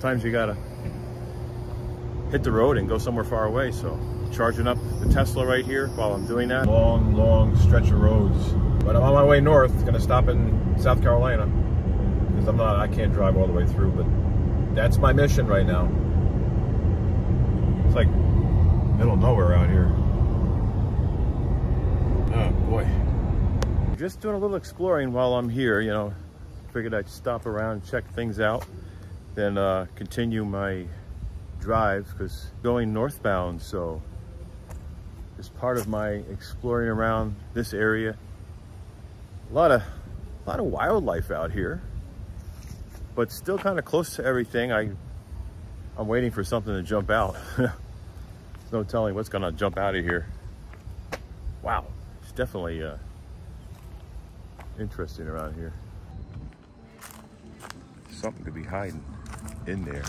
sometimes you gotta hit the road and go somewhere far away. So charging up the Tesla right here while I'm doing that. Long stretch of roads. But I'm on my way north, gonna stop in South Carolina. Because I can't drive all the way through, but that's my mission right now. It's like middle of nowhere out here. Oh boy. Just doing a little exploring while I'm here, you know. Figured I'd stop around, check things out, then continue my drive, because going northbound, so as part of my exploring around this area, a lot of wildlife out here, but still kind of close to everything. I'm waiting for something to jump out. There's no telling what's gonna jump out of here. Wow, it's definitely interesting around here. Something could be hiding in there.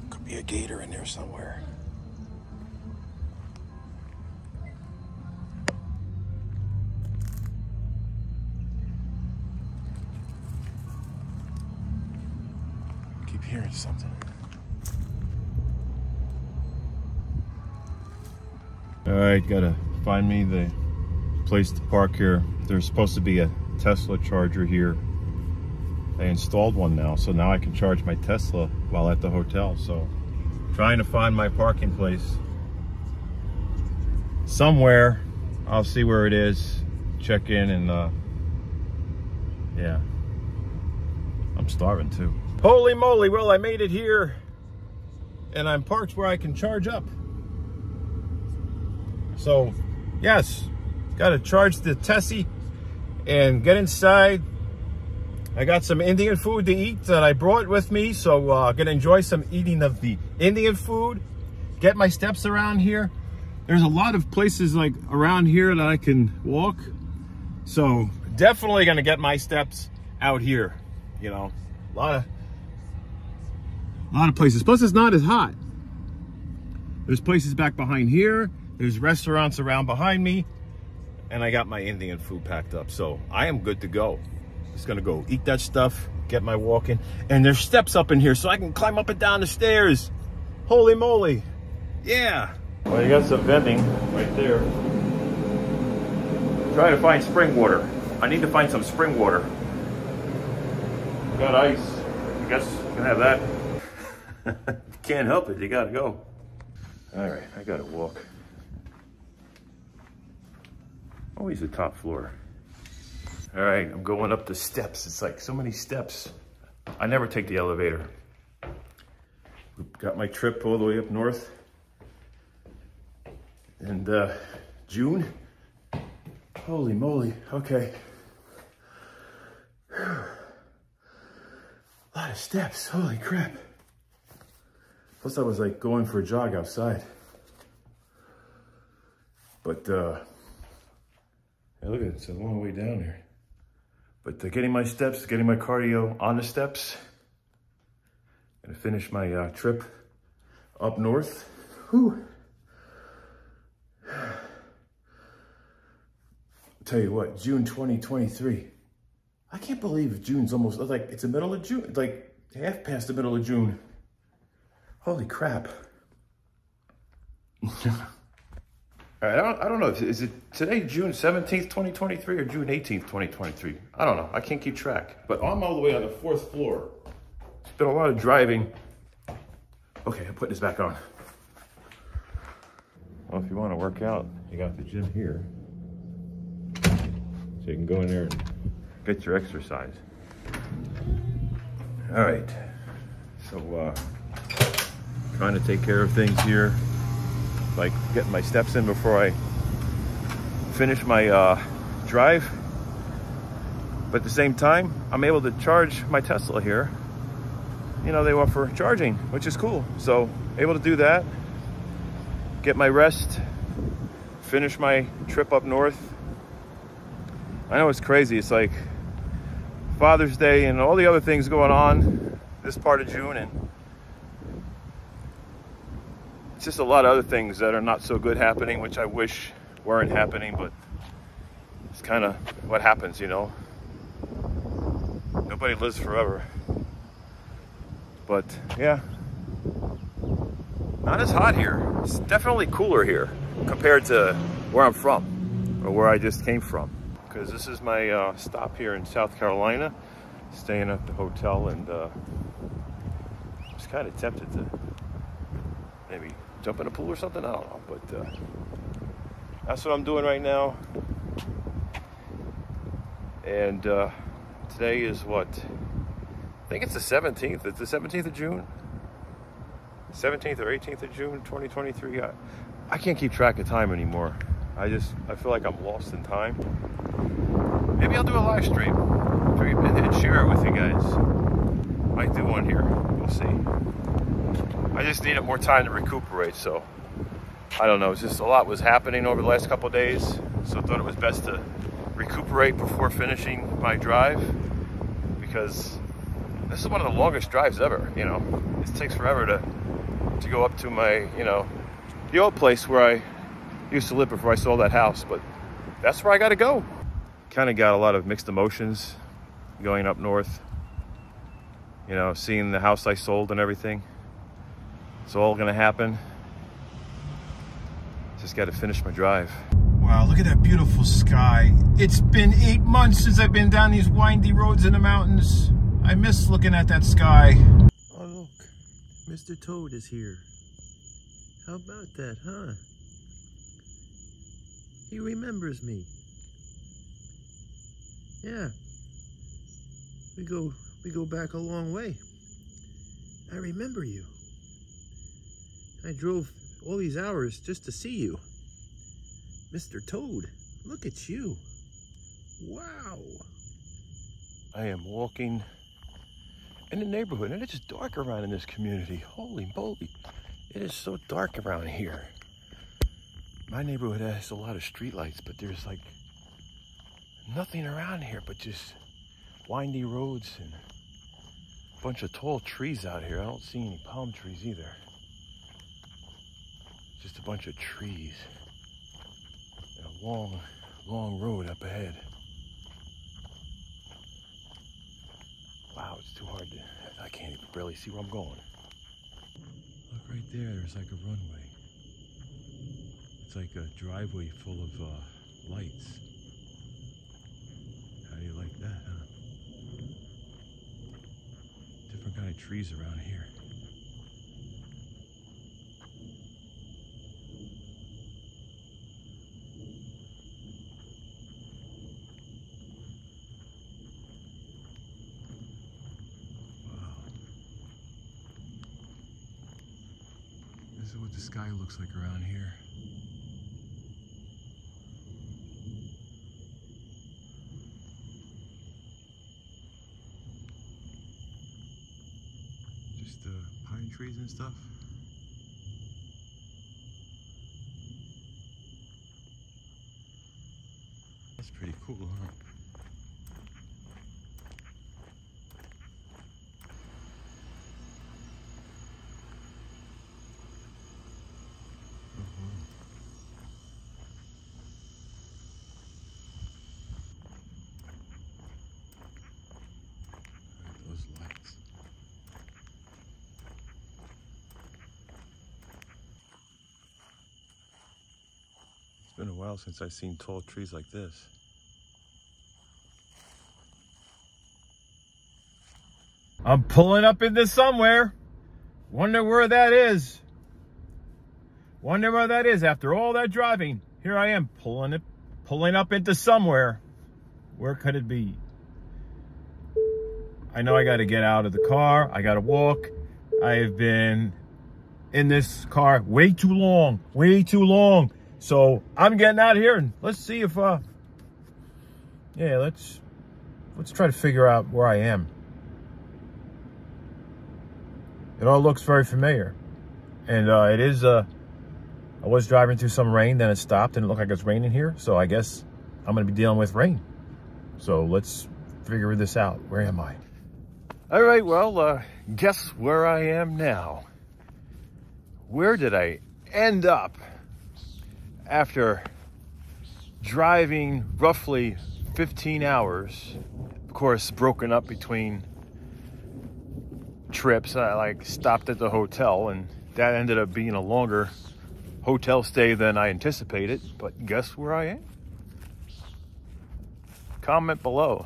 Could be a gator in there somewhere. Keep hearing something. All right, gotta find me the place to park here. There's supposed to be a Tesla charger here. I installed one now, so now I can charge my Tesla while at the hotel. So trying to find my parking place somewhere. I'll see where it is, check in, and yeah, I'm starving too. Holy moly, well, I made it here and I'm parked where I can charge up. So yes, got to charge the Tessie and get inside. I got some Indian food to eat that I brought with me, so gonna enjoy some eating of the Indian food. Get my steps around here. There's a lot of places like around here that I can walk, so definitely gonna get my steps out here. You know, a lot of places. Plus, it's not as hot. There's places back behind here. There's restaurants around behind me. And I got my Indian food packed up. So I am good to go. Just gonna go eat that stuff, get my walk in. And there's steps up in here so I can climb up and down the stairs. Holy moly. Yeah. Well, you got some vending right there. Try to find spring water. I need to find some spring water. Got ice. I guess you can have that. Can't help it, you gotta go. All right, I gotta walk. Always the top floor. All right, I'm going up the steps. It's like so many steps. I never take the elevator. Got my trip all the way up north. And June. Holy moly, okay. Whew. A lot of steps, holy crap. Plus I was like going for a jog outside. But hey, look at it, it's a long way down here. But getting my steps, getting my cardio on the steps. Gonna finish my trip up north. Whew. I'll tell you what, June 2023. I can't believe June's almost, like, it's the middle of June. It's like half past the middle of June. Holy crap. All right, I don't know. Is it today June 17th, 2023 or June 18th, 2023? I don't know. I can't keep track. But I'm all the way on the 4th floor. It's been a lot of driving. Okay, I'm putting this back on. Well, if you want to work out, you got the gym here. So you can go in there and get your exercise. All right. So, trying to take care of things here. Like getting my steps in before I finish my drive. But at the same time, I'm able to charge my Tesla here. You know, they offer charging, which is cool. So able to do that, get my rest, finish my trip up north. I know it's crazy. It's like Father's Day and all the other things going on this part of June, and it's just a lot of other things that are not so good happening, which I wish weren't happening, but it's kind of what happens, you know. Nobody lives forever. But yeah, not as hot here. It's definitely cooler here compared to where I'm from, or where I just came from. Because this is my stop here in South Carolina, staying at the hotel, and I was kind of tempted to maybe jump in a pool or something, I don't know, but that's what I'm doing right now. And today is what? I think it's the 17th. It's the 17th of June. 17th or 18th of June, 2023. I can't keep track of time anymore. I feel like I'm lost in time. Maybe I'll do a live stream and share it with you guys. Might do one here. We'll see. I just needed more time to recuperate, so I don't know. It's just a lot was happening over the last couple of days, so I thought it was best to recuperate before finishing my drive, because this is one of the longest drives ever. You know, it takes forever to go up to my, you know, the old place where I used to live before I sold that house, but that's where I got to go. Kind of got a lot of mixed emotions going up north. You know, seeing the house I sold and everything. It's all gonna happen. Just got to finish my drive. Wow, look at that beautiful sky. It's been 8 months since I've been down these windy roads in the mountains. I miss looking at that sky. Oh look, Mr. Toad is here. How about that, huh? He remembers me. Yeah. We go back a long way. I remember you. I drove all these hours just to see you. Mr. Toad, look at you. Wow. I am walking in the neighborhood, and it's just dark around in this community. Holy moly. It is so dark around here. My neighborhood has a lot of streetlights, but there's like nothing around here but just windy roads and a bunch of tall trees out here. I don't see any palm trees either. Just a bunch of trees and a long, long road up ahead. Wow, it's too hard to, I can't even barely see where I'm going. Look right there, there's like a runway. It's like a driveway full of lights. How do you like that, huh? Different kind of trees around here. This is what the sky looks like around here. Just pine trees and stuff. That's pretty cool, huh? It's been a while since I've seen tall trees like this. I'm pulling up into somewhere. Wonder where that is. Wonder where that is after all that driving. Here I am pulling up into somewhere. Where could it be? I know I got to get out of the car. I got to walk. I have been in this car way too long. Way too long. So I'm getting out of here, and let's see if, yeah, let's try to figure out where I am. It all looks very familiar. And it is, I was driving through some rain, then it stopped, and it looked like it's raining here. So I guess I'm going to be dealing with rain. So let's figure this out. Where am I? All right, well, guess where I am now. Where did I end up after driving roughly 15 hours of course, broken up between trips. I like stopped at the hotel, and that ended up being a longer hotel stay than I anticipated. But guess where I am? Comment below.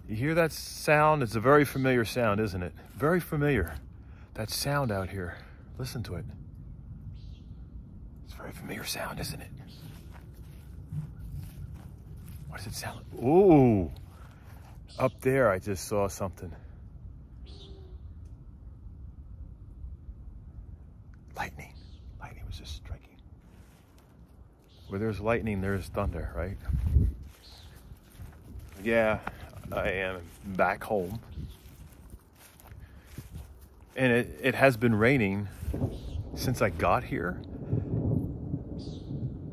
You hear that sound? It's a very familiar sound, isn't it? Very familiar. That sound out here. Listen to it. It's a very familiar sound, isn't it? What does it sound like? Ooh. Up there, I just saw something. Lightning. Lightning was just striking. Where there's lightning, there's thunder, right? Yeah, I am back home. And it has been raining since I got here.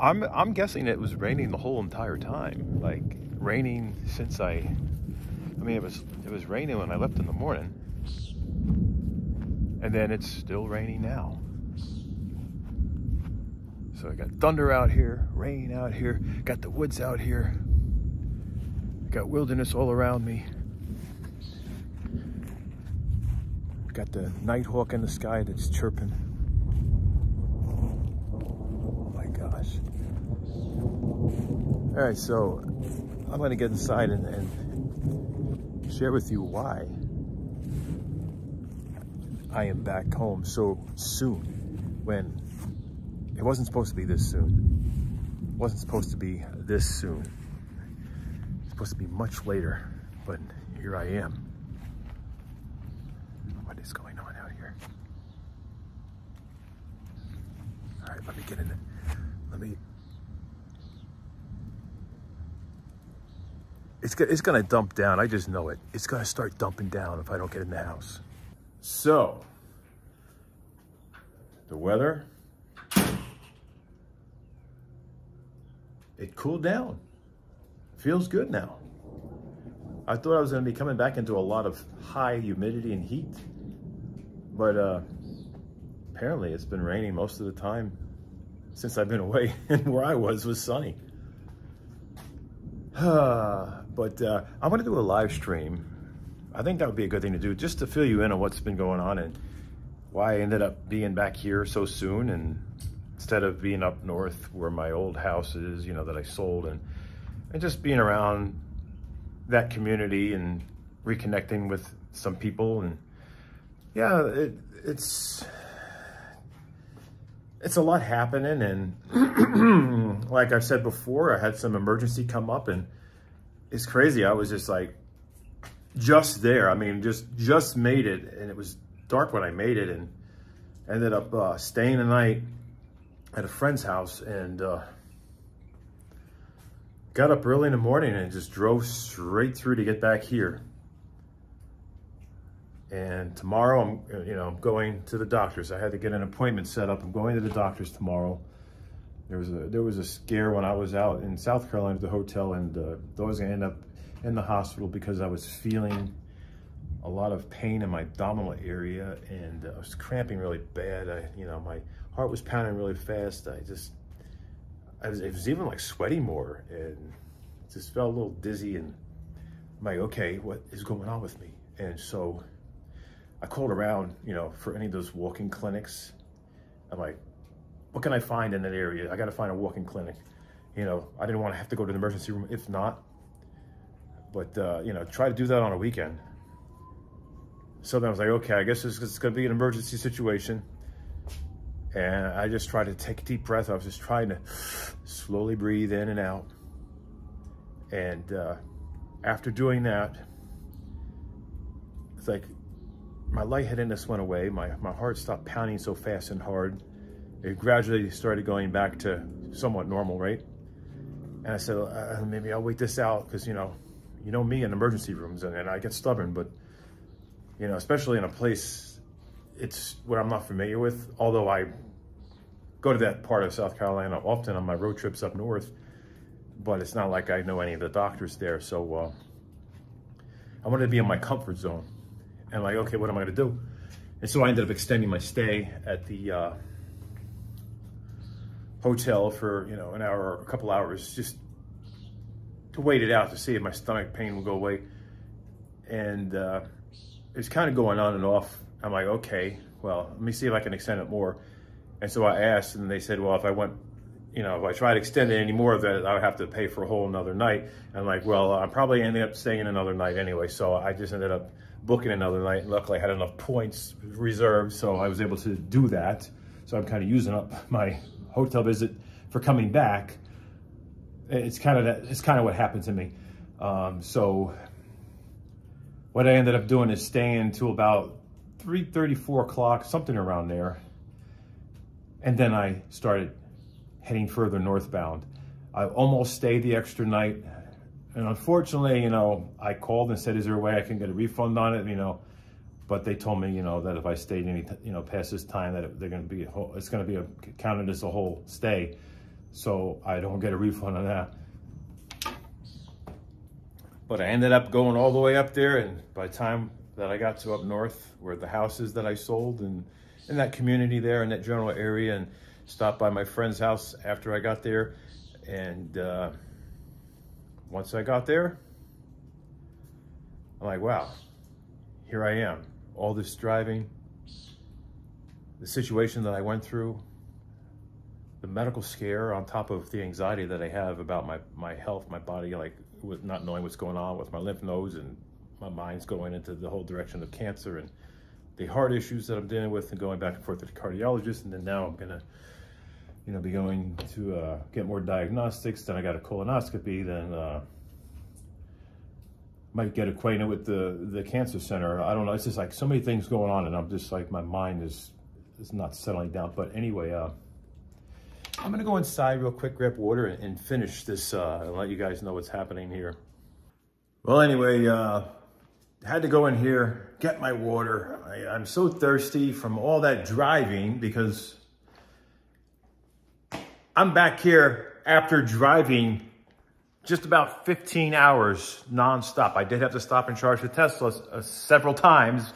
I'm guessing it was raining the whole entire time. Like raining since I mean, it was raining when I left in the morning. And then it's still raining now. So I got thunder out here, rain out here, got the woods out here, got wilderness all around me. Got the nighthawk in the sky that's chirping. Oh my gosh. All right, so I'm gonna get inside and share with you why I am back home so soon when it wasn't supposed to be this soon. It wasn't supposed to be this soon. It's supposed to be much later, but here I am. What is going on out here? All right, let me get in it. It's gonna dump down. I just know it. It's gonna start dumping down if I don't get in the house. So, the weather, it cooled down. Feels good now. I thought I was gonna be coming back into a lot of high humidity and heat, but apparently it's been raining most of the time since I've been away, and where I was sunny. But I'm gonna do a live stream. I think that would be a good thing to do, just to fill you in on what's been going on and why I ended up being back here so soon, and instead of being up north where my old house is, you know, that I sold, and just being around that community and reconnecting with some people. And yeah, it's a lot happening, and like I've said before, I had some emergency come up, and it's crazy. I was just like, just there. I mean, just made it, and it was dark when I made it, and ended up staying the night at a friend's house, and got up early in the morning and just drove straight through to get back here. And tomorrow I'm going to the doctor's. I had to get an appointment set up. I'm going to the doctor's tomorrow. There was a scare when I was out in South Carolina at the hotel, and I was gonna end up in the hospital because I was feeling a lot of pain in my abdominal area, and I was cramping really bad. My heart was pounding really fast. It was even like sweating more, and just felt a little dizzy, and I'm like, okay, what is going on with me? And so I called around, for any of those walking clinics. I'm like, what can I find in that area? I got to find a walking clinic. I didn't want to have to go to the emergency room if not, but try to do that on a weekend. So then I was like, okay, I guess it's going to be an emergency situation. And I just tried to take a deep breath. I was just trying to slowly breathe in and out. And after doing that, it's like my lightheadedness went away. My heart stopped pounding so fast and hard. It gradually started going back to somewhat normal, right? And I said, maybe I'll wait this out, because, you know me in emergency rooms, and I get stubborn, but, especially in a place it's where I'm not familiar with, although I go to that part of South Carolina often on my road trips up north, but it's not like I know any of the doctors there. So I wanted to be in my comfort zone, and like, okay, what am I gonna do? And so I ended up extending my stay at the hotel for, an hour or a couple hours, just to wait it out to see if my stomach pain will go away. And it's kind of going on and off. I'm like, okay, well, let me see if I can extend it more. And so I asked, and they said, well, if I went, you know, if I tried to extend it any more, that I would have to pay for a whole another night. And I'm like, well, I'm probably ending up staying another night anyway. So I just ended up booking another night. And luckily I had enough points reserved, so I was able to do that. So I'm kind of using up my hotel visit for coming back. It's kind of what happened to me. So what I ended up doing is staying until about 3:30, 4 o'clock, something around there. And then I started heading further northbound. I almost stayed the extra night. And unfortunately, you know, I called and said, is there a way I can get a refund on it? You know, but they told me, you know, that if I stayed any, you know, past this time, that it's going to be counted as a whole stay. So I don't get a refund on that. But I ended up going all the way up there. And by the time that I got to up north, where the houses that I sold and in that community there, in that general area, and stopped by my friend's house after I got there. And once I got there, I'm like, wow, here I am. All this driving, the situation that I went through, the medical scare on top of the anxiety that I have about my health, my body, like with not knowing what's going on with my lymph nodes, and my mind's going into the whole direction of cancer, and the heart issues that I'm dealing with, and going back and forth to the cardiologist. And then now I'm gonna, you know, be going to get more diagnostics. Then I got a colonoscopy. Then might get acquainted with the cancer center. I don't know. It's just like so many things going on, and I'm just like, my mind is not settling down. But anyway, I'm gonna go inside real quick, grab water, and finish this and let you guys know what's happening here. Well, anyway, had to go in here, get my water. I'm so thirsty from all that driving, because I'm back here after driving just about 15 hours nonstop. I did have to stop and charge the Tesla several times,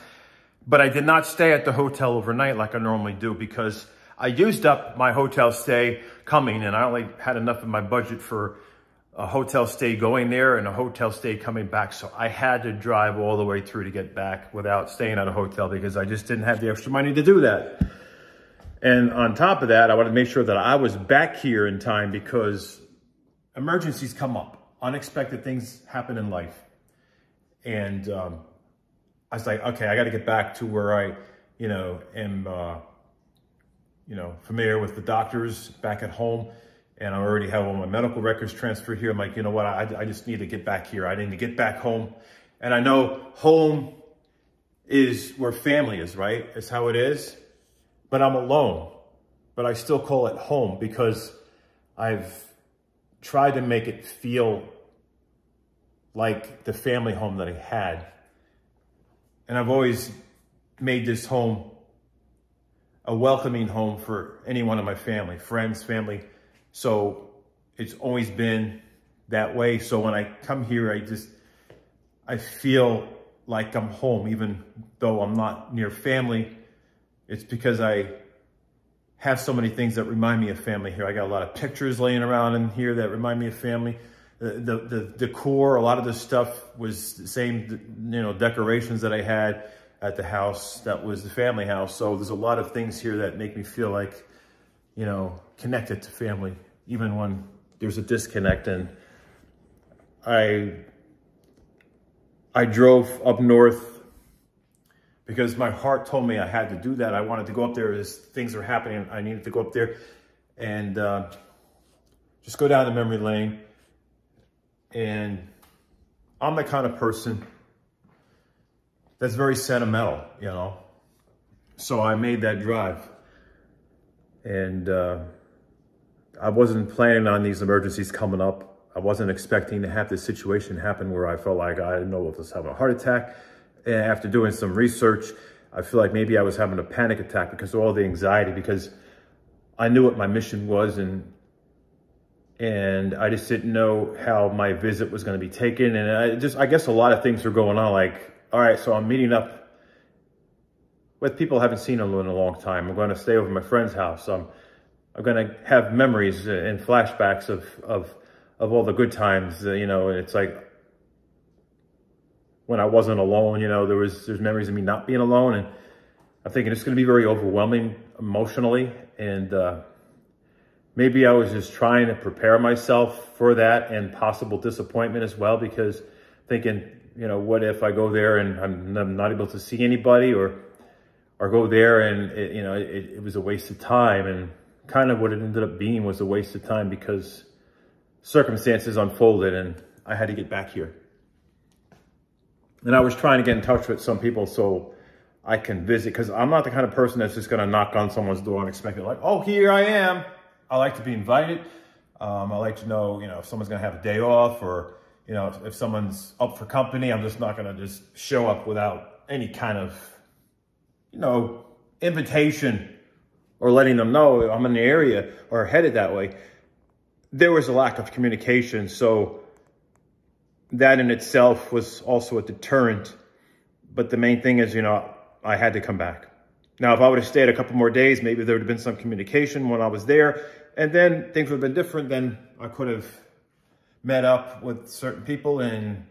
but I did not stay at the hotel overnight like I normally do, because I used up my hotel stay coming, and I only had enough in my budget for a hotel stay going there and a hotel stay coming back. So I had to drive all the way through to get back without staying at a hotel, because I just didn't have the extra money to do that. And on top of that, I wanted to make sure that I was back here in time, because emergencies come up. Unexpected things happen in life. And I was like, okay, I got to get back to where I, you know, am, you know, familiar with the doctors back at home. And I already have all my medical records transferred here. I'm like, you know what, I just need to get back here. I need to get back home. And I know home is where family is, right? It's how it is. But I'm alone. But I still call it home, because I've tried to make it feel like the family home that I had. And I've always made this home a welcoming home for anyone in my family, friends, family. So it's always been that way. So when I come here, I feel like I'm home, even though I'm not near family. It's because I have so many things that remind me of family here. I got a lot of pictures laying around in here that remind me of family. The decor, a lot of the stuff was the same, you know, decorations that I had at the house that was the family house. So there's a lot of things here that make me feel like, you know, connected to family, even when there's a disconnect. And I drove up north because my heart told me I had to do that. I wanted to go up there as things were happening. I needed to go up there and just go down the memory lane. And I'm the kind of person that's very sentimental, you know. So I made that drive. And I wasn't planning on these emergencies coming up. I wasn't expecting to have this situation happen where I felt like I didn't know if I was having a heart attack. And after doing some research, I feel like maybe I was having a panic attack because of all the anxiety, because I knew what my mission was, and I just didn't know how my visit was going to be taken. And I guess a lot of things were going on. Like, all right, so I'm meeting up with people I haven't seen in a long time. I'm going to stay over at my friend's house. I'm going to have memories and flashbacks of of all the good times, you know, and it's like when I wasn't alone, you know, there's memories of me not being alone, and I'm thinking it's going to be very overwhelming emotionally, and maybe I was just trying to prepare myself for that and possible disappointment as well, because thinking, you know, what if I go there and I'm not able to see anybody, or go there and it was a waste of time. And kind of what it ended up being was a waste of time, because circumstances unfolded and I had to get back here. And I was trying to get in touch with some people so I can visit, because I'm not the kind of person that's just going to knock on someone's door unexpected, like, oh, here I am. I like to be invited. I like to know, you know, if someone's going to have a day off, or, you know, if someone's up for company. I'm just not going to just show up without any kind of, you know, invitation or letting them know I'm in the area or headed that way. There was a lack of communication. So that in itself was also a deterrent. But the main thing is, you know, I had to come back. Now, if I would have stayed a couple more days, maybe there would have been some communication when I was there, and then things would have been different. Then I could have met up with certain people and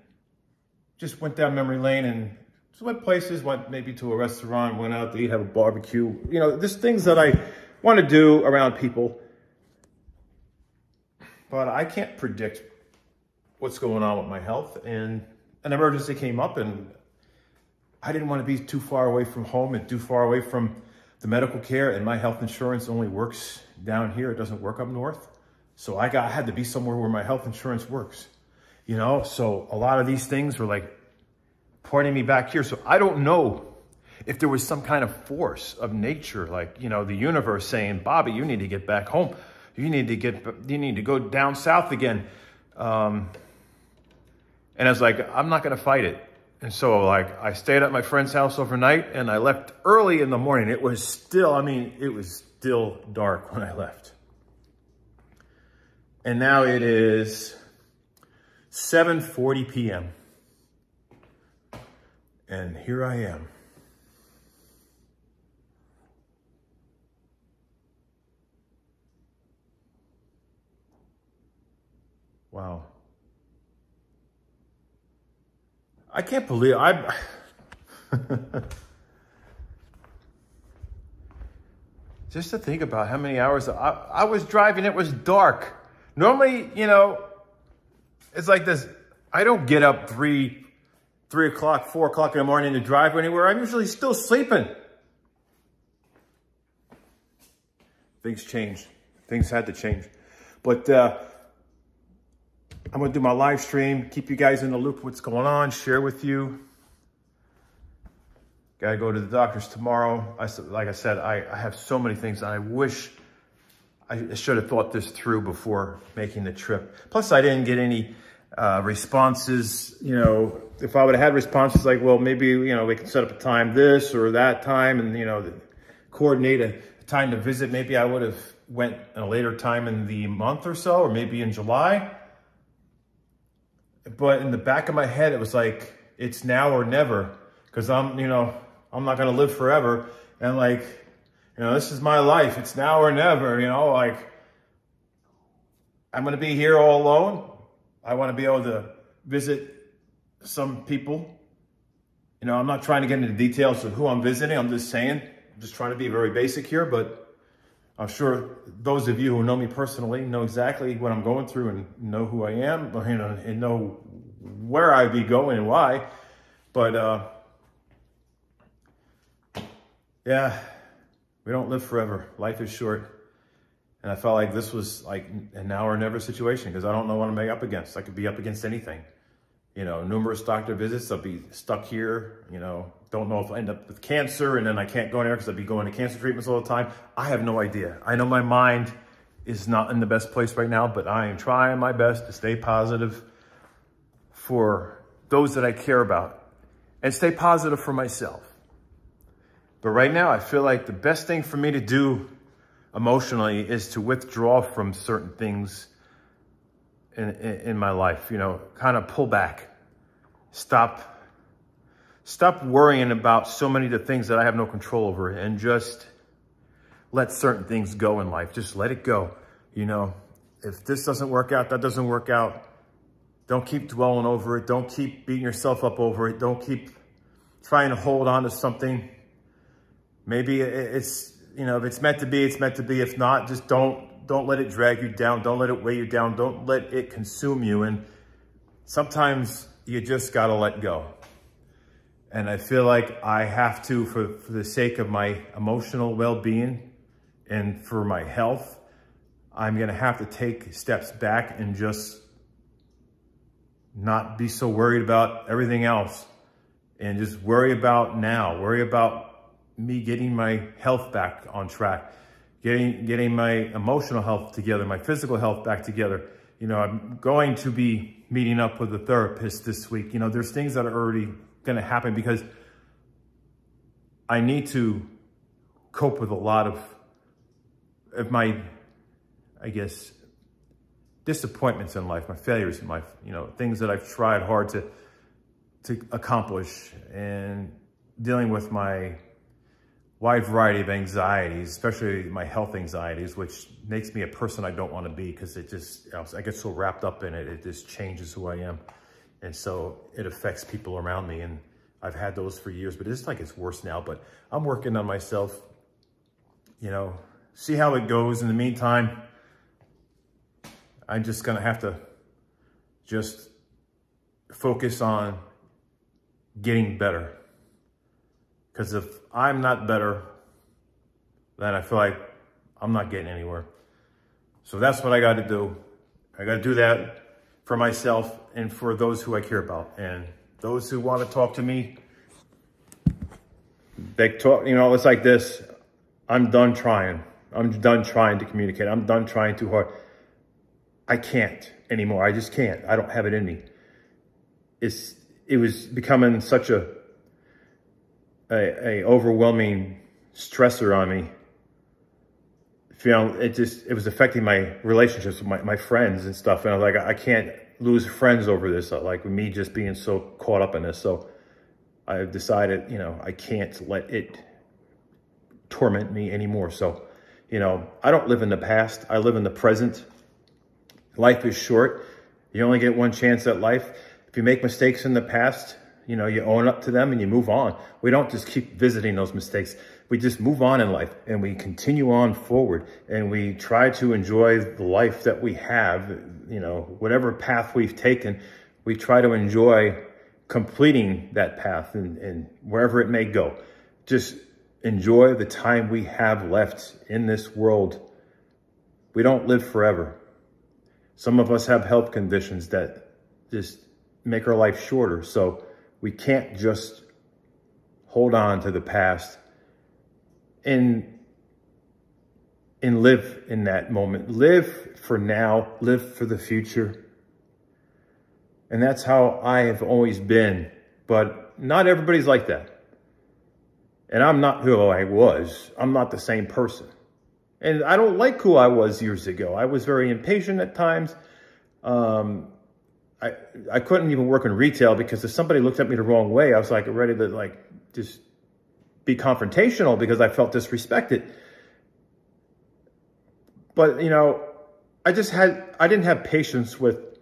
just went down memory lane and just went places, went maybe to a restaurant, went out to eat, have a barbecue. You know, there's things that I want to do around people, but I can't predict what's going on with my health. And an emergency came up, and I didn't want to be too far away from home and too far away from the medical care. And my health insurance only works down here. It doesn't work up north. So I had to be somewhere where my health insurance works, you know? So a lot of these things were like pointing me back here. So I don't know if there was some kind of force of nature, like, you know, the universe saying, Bobby, you need to get back home. You need to go down south again. And I was like, I'm not going to fight it. And so, like, I stayed at my friend's house overnight, and I left early in the morning. It was still, it was still dark when I left. And now it is 7:40 p.m. And here I am. Wow. I can't believe just to think about how many hours I was driving. It was dark. Normally, you know, it's like this. I don't get up 3 o'clock, 4 o'clock in the morning to drive anywhere. I'm usually still sleeping. Things changed. Things had to change. But I'm going to do my live stream, keep you guys in the loop what's going on, share with you. Got to go to the doctor's tomorrow. Like I said, I have so many things. I wish I should have thought this through before making the trip. Plus, I didn't get any responses. You know, if I would have had responses like, well, maybe, you know, we can set up a time this or that time and, you know, coordinate a time to visit. Maybe I would have went at a later time in the month or so, or maybe in July. But in the back of my head, it was like, it's now or never, because I'm not going to live forever. And like, you know, this is my life. It's now or never, you know, like I'm going to be here all alone. I want to be able to visit some people. You know, I'm not trying to get into details of who I'm visiting. I'm just saying, I'm just trying to be very basic here, but I'm sure those of you who know me personally know exactly what I'm going through and know who I am, you know, and know where I'd be going and why. But yeah, we don't live forever. Life is short. And I felt like this was like a now or never situation, because I don't know what I'm up against. I could be up against anything. You know, numerous doctor visits. I'll be stuck here, you know. Don't know if I end up with cancer and then I can't go anywhere because I'll be going to cancer treatments all the time. I have no idea. I know my mind is not in the best place right now, but I am trying my best to stay positive for those that I care about and stay positive for myself. But right now, I feel like the best thing for me to do emotionally is to withdraw from certain things in my life, you know, kind of pull back, stop worrying about so many of the things that I have no control over, and just let certain things go in life. Just let it go, you know. if this doesn't work out, that doesn't work out, don't keep dwelling over it. Don't keep beating yourself up over it. Don't keep trying to hold on to something. Maybe it's, you know, if it's meant to be, it's meant to be. If not, just don't let it drag you down. Don't let it weigh you down. Don't let it consume you. And sometimes you just got to let go. And I feel like I have to, for the sake of my emotional well-being and for my health, I'm going to have to take steps back and just not be so worried about everything else and just worry about now, worry about me getting my health back on track, getting my emotional health together, my physical health back together. You know, I'm going to be meeting up with a therapist this week. You know, there's things that are already going to happen because I need to cope with a lot of my, I guess, disappointments in life, my failures in life, you know, things that I've tried hard to accomplish, and dealing with my wide variety of anxieties, especially my health anxieties, which makes me a person I don't want to be, because it just, you know, I get so wrapped up in it. It just changes who I am. And so it affects people around me. And I've had those for years, but it's like it's worse now. But I'm working on myself, you know, see how it goes. In the meantime, I'm just going to have to just focus on getting better. Because if I'm not better, then I feel like I'm not getting anywhere. So that's what I got to do. I got to do that for myself and for those who I care about. And those who want to talk to me, they talk, you know, it's like this. I'm done trying. I'm done trying to communicate. I'm done trying too hard. I can't anymore. I just can't. I don't have it in me. It was becoming such a overwhelming stressor on me. You know, it was affecting my relationships with my friends and stuff. And I was like, I can't lose friends over this, like me just being so caught up in this. So I've decided, you know, I can't let it torment me anymore. So, you know, I don't live in the past. I live in the present. Life is short. You only get one chance at life. If you make mistakes in the past, you know, you own up to them and you move on. We don't just keep visiting those mistakes. We just move on in life and we continue on forward and we try to enjoy the life that we have, you know, whatever path we've taken, we try to enjoy completing that path and wherever it may go. Just enjoy the time we have left in this world. We don't live forever. Some of us have health conditions that just make our life shorter. So we can't just hold on to the past and live in that moment. Live for now, live for the future. And that's how I have always been. But not everybody's like that. And I'm not who I was. I'm not the same person. And I don't like who I was years ago. I was very impatient at times. I couldn't even work in retail because if somebody looked at me the wrong way, I was like ready to like just be confrontational because I felt disrespected. But, you know, I didn't have patience with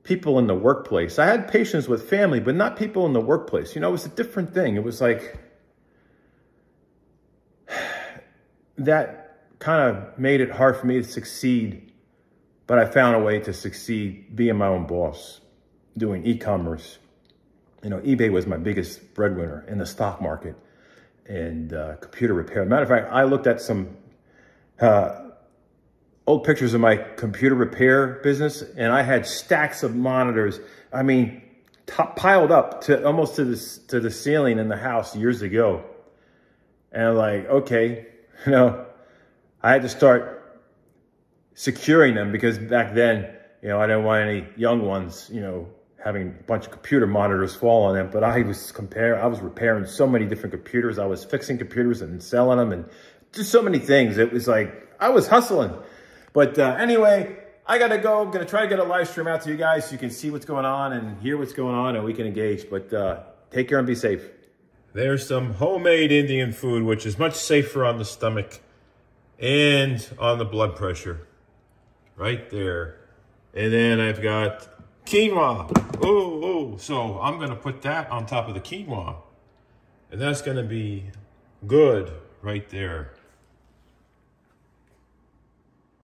people in the workplace. I had patience with family, but not people in the workplace. You know, it was a different thing. It was like, that kind of made it hard for me to succeed. But I found a way to succeed being my own boss, doing e-commerce. You know, eBay was my biggest breadwinner in the stock market and computer repair. Matter of fact, I looked at some old pictures of my computer repair business, and I had stacks of monitors. I mean, piled up to almost to the ceiling in the house years ago. And I'm like, okay, you know, I had to start securing them because back then, you know, I didn't want any young ones, you know, having a bunch of computer monitors fall on them. But I was repairing so many different computers. I was fixing computers and selling them and just so many things. It was like, I was hustling. But anyway, I got to go. I'm going to try to get a live stream out to you guys so you can see what's going on and hear what's going on and we can engage. But take care and be safe. There's some homemade Indian food, which is much safer on the stomach and on the blood pressure. right there. And then I've got quinoa. Oh, so I'm gonna put that on top of the quinoa. And that's gonna be good right there.